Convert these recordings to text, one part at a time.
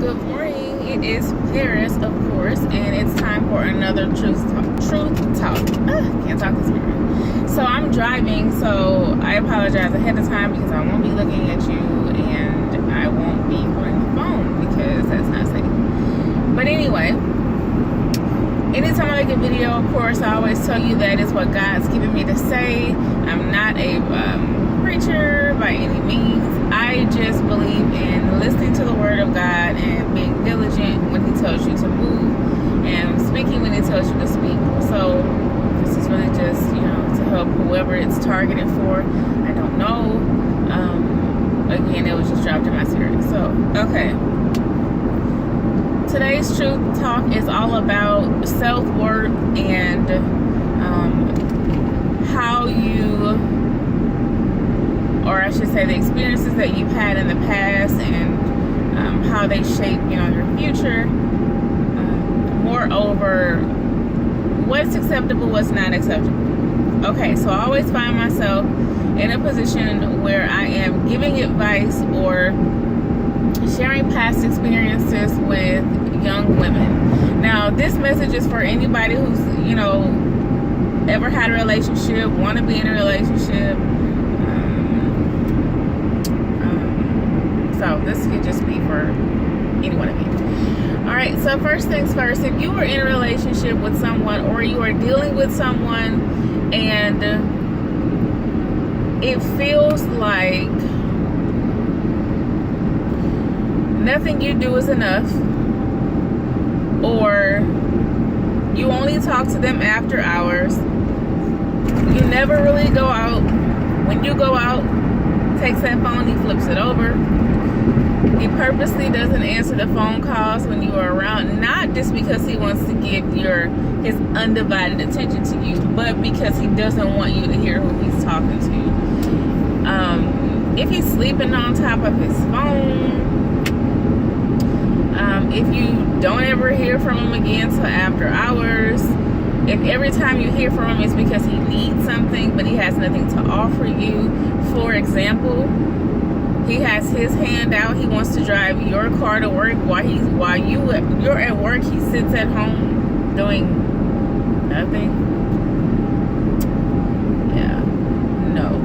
Good morning. It is Paris, of course, and it's time for another truth talk. Can't talk this morning. So I'm driving, so I apologize ahead of time because I won't be looking at you and I won't be holding the phone because that's not safe. But anyway, anytime I make a video, of course, I always tell you that is what God's given me to say. I'm not a preacher by any means. I just believe in listening to the word of God and being diligent when he tells you to move and speaking when he tells you to speak. So this is really just, to help whoever it's targeted for. I don't know. Again, it was just dropped in my spirit. So, okay. Today's truth talk is all about self-worth and how you, or I should say the experiences that you've had in the past and how they shape, your future. Moreover, what's acceptable, what's not acceptable. Okay, so I always find myself in a position where I am giving advice or sharing past experiences with young women. Now, this message is for anybody who's, ever had a relationship, want to be in a relationship. So this could just be for any one of you. All right, so first things first, if you are in a relationship with someone or you are dealing with someone and it feels like nothing you do is enough, or you only talk to them after hours, you never really go out. When you go out, takes that phone, he flips it over. He purposely doesn't answer the phone calls when you are around, not just because he wants to give his undivided attention to you, but because he doesn't want you to hear who he's talking to. If he's sleeping on top of his phone, if you don't ever hear from him again till after hours, if every time you hear from him it's because he needs something but he has nothing to offer you. For example, he has his hand out, he wants to drive your car to work while you're at work, he sits at home doing nothing. Yeah, no.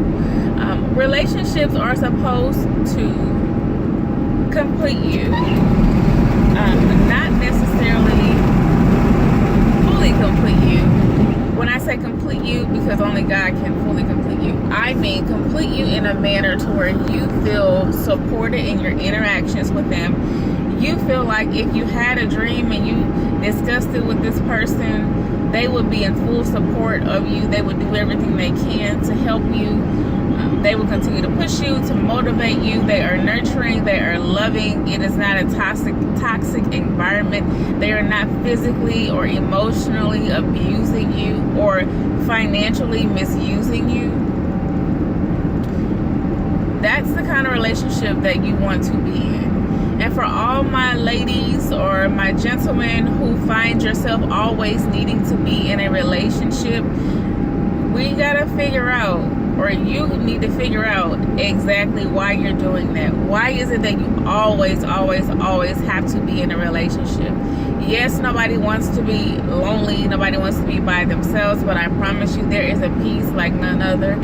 Relationships are supposed to complete you. Not necessarily fully complete you. When I say complete you, because only God can fully complete you, I mean complete you in a manner to where you feel supported in your interactions with them. You feel like if you had a dream and you discussed it with this person, they would be in full support of you. They would do everything they can to help you. They will continue to push you, to motivate you. They are nurturing. They are loving. It is not a toxic environment. They are not physically or emotionally abusing you or financially misusing you. That's the kind of relationship that you want to be in. And for all my ladies or my gentlemen who find yourself always needing to be in a relationship, we gotta figure out, or you need to figure out exactly why you're doing that. Why is it that you always have to be in a relationship? Yes, nobody wants to be lonely. Nobody wants to be by themselves. But I promise you, there is a peace like none other.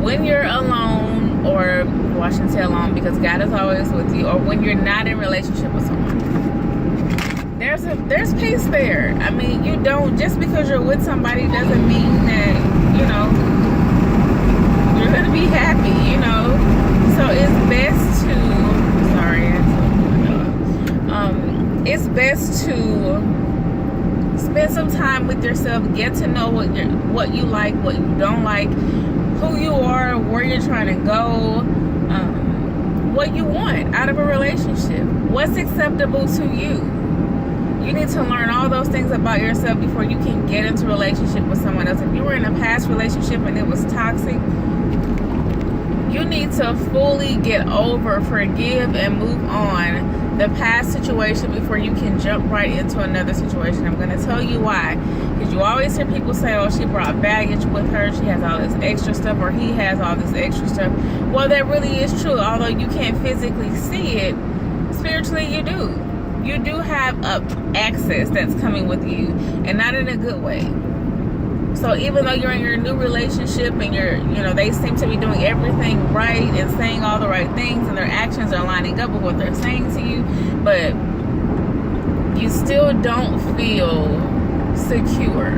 When you're alone, or well, I shouldn't say alone because God is always with you, or when you're not in a relationship with someone, there's peace there. I mean, you don't, just because you're with somebody doesn't mean that, you're going to be happy, So it's best to, it's best to spend some time with yourself, get to know what you like, what you don't like, who you are, where you're trying to go, what you want out of a relationship, what's acceptable to you. You need to learn all those things about yourself before you can get into a relationship with someone else. If you were in a past relationship and it was toxic, you need to fully get over, forgive, and move on the past situation before you can jump right into another situation. I'm going to tell you why. Because you always hear people say, oh, she brought baggage with her, she has all this extra stuff, or he has all this extra stuff. Well, that really is true, although you can't physically see it. spiritually you do. You do have access that's coming with you, and not in a good way. So even though you're in your new relationship and they seem to be doing everything right and saying all the right things, and their actions are lining up with what they're saying to you, but you still don't feel secure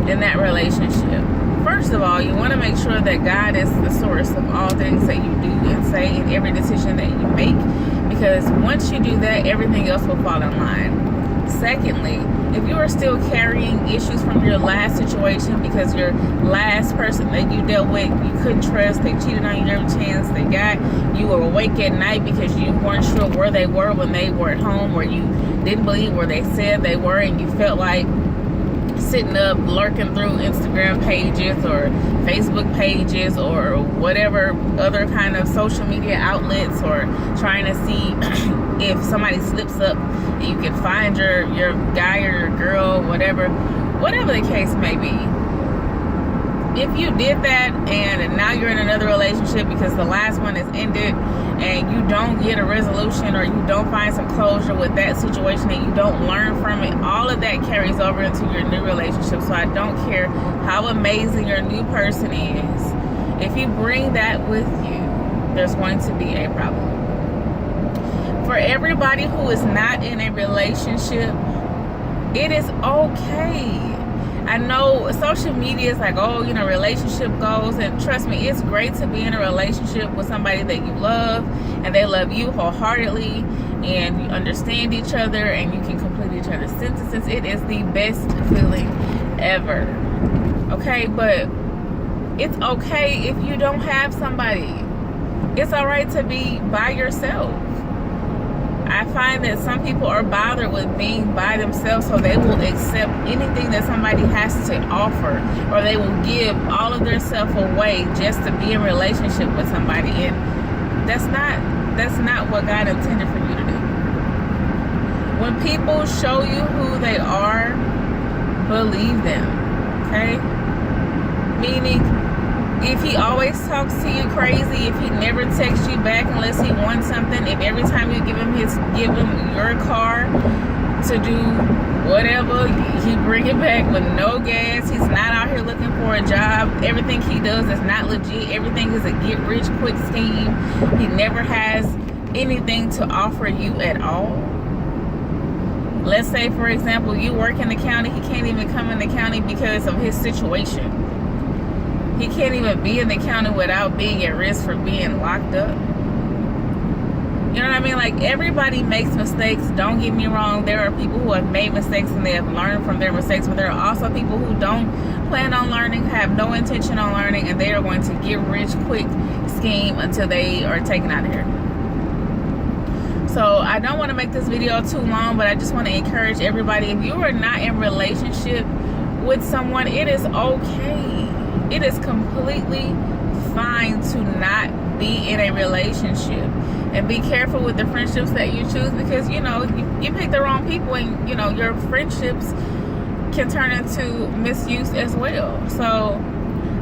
in that relationship. First of all, you want to make sure that God is the source of all things that you do and say, and every decision that you make, because once you do that, everything else will fall in line. Secondly, if you are still carrying issues from your last situation because your last person that you dealt with, you couldn't trust, they cheated on you every chance they got, you were awake at night because you weren't sure where they were when they were at home, or you didn't believe where they said they were, and you felt like sitting up lurking through Instagram pages or Facebook pages or whatever other kind of social media outlets, or trying to see if somebody slips up and you can find your guy or your girl, whatever the case may be. If you did that and now you're in another relationship because the last one has ended and you don't get a resolution, or you don't find some closure with that situation and you don't learn from it, all of that carries over into your new relationship. So I don't care how amazing your new person is. If you bring that with you, there's going to be a problem. For everybody who is not in a relationship, it is okay. I know social media is like, relationship goals, and trust me, it's great to be in a relationship with somebody that you love and they love you wholeheartedly, and you understand each other and you can complete each other's sentences. It is the best feeling ever. Okay, but it's okay if you don't have somebody. It's all right to be by yourself. I find that some people are bothered with being by themselves, so they will accept anything that somebody has to offer, or they will give all of their self away just to be in relationship with somebody, and that's not what God intended for you to do. When people show you who they are, believe them, okay? Meaning, if he always talks to you crazy, if he never texts you back unless he wants something, if every time you give him your car to do whatever, he bring it back with no gas, he's not out here looking for a job, everything he does is not legit, everything is a get rich quick scheme, he never has anything to offer you at all. Let's say, for example, you work in the county, he can't even come in the county because of his situation. He can't even be in the county without being at risk for being locked up. You know what I mean? Like, everybody makes mistakes. Don't get me wrong. There are people who have made mistakes and they have learned from their mistakes. But there are also people who don't plan on learning, have no intention on learning, and they are going to get rich quick scheme until they are taken out of here. So I don't want to make this video too long, but I just want to encourage everybody. If you are not in relationship with someone, it is okay. It is completely fine to not be in a relationship, and be careful with the friendships that you choose, because you pick the wrong people, and your friendships can turn into misuse as well. So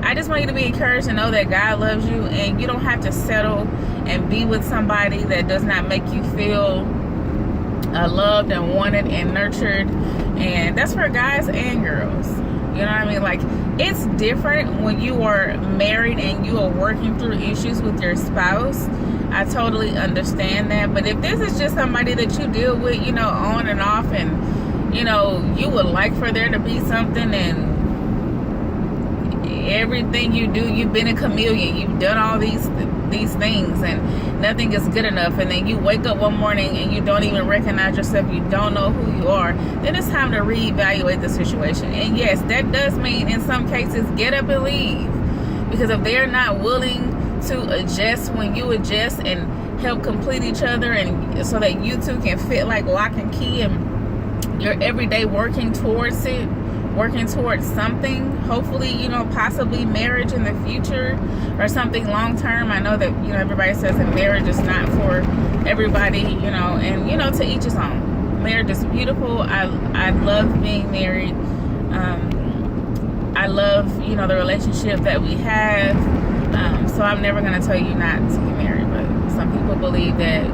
I just want you to be encouraged and know that God loves you, and you don't have to settle and be with somebody that does not make you feel loved and wanted and nurtured. And that's for guys and girls. You know what I mean? Like, it's different when you are married and you are working through issues with your spouse. I totally understand that. But if this is just somebody that you deal with, on and off, and, you would like for there to be something, and everything you do, you've been a chameleon, you've done all these things, and nothing is good enough, and then you wake up one morning and you don't even recognize yourself, you don't know who you are, then it's time to reevaluate the situation. And yes, that does mean in some cases get up and leave, because if they're not willing to adjust when you adjust and help complete each other, and so that you two can fit like lock and key, and you're every day working towards something, hopefully, possibly marriage in the future, or something long term. I know that, everybody says that marriage is not for everybody, and, to each his own. Marriage is beautiful. I love being married. I love, the relationship that we have. So I'm never going to tell you not to get married, but some people believe that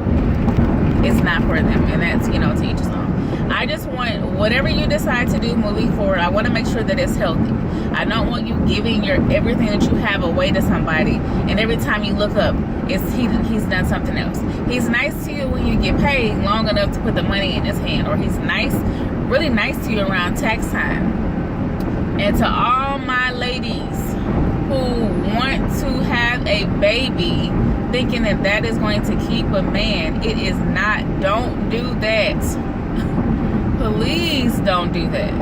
it's not for them. And that's, you know, to each his own. I just want, whatever you decide to do moving forward, I want to make sure that it's healthy. I don't want you giving your everything that you have away to somebody, and every time you look up, he's done something else. He's nice to you when you get paid long enough to put the money in his hand, or he's nice, really nice to you around tax time. And to all my ladies who want to have a baby thinking that that is going to keep a man, it is not. Don't do that. Please don't do that.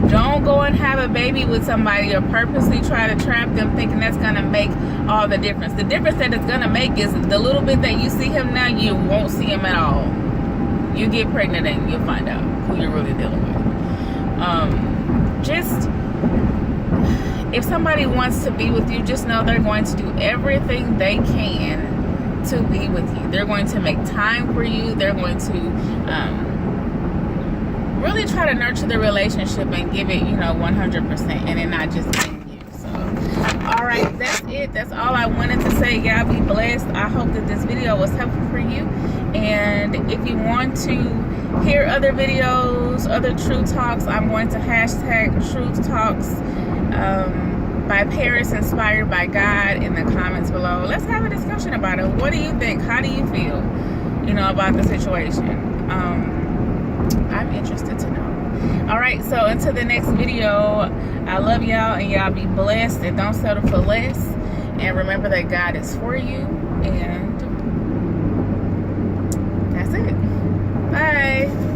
Don't go and have a baby with somebody or purposely try to trap them thinking that's going to make all the difference. The difference that it's going to make is the little bit that you see him now, you won't see him at all. You get pregnant and you'll find out who you're really dealing with. Just, if somebody wants to be with you, just know they're going to do everything they can to be with you. They're going to make time for you. They're going to really try to nurture the relationship and give it, you know, 100%, and it not just being you. So, all right, that's it. That's all I wanted to say. Y'all be blessed. I hope that this video was helpful for you. And if you want to hear other videos, other Truth Talks, I'm going to hashtag Truth Talks by Paris, inspired by God, in the comments below. Let's have a discussion about it. What do you think? How do you feel, you know, about the situation? I'm interested to know. All right, so until the next video, I love y'all, and y'all be blessed, and don't settle for less, and remember that God is for you, and that's it. Bye.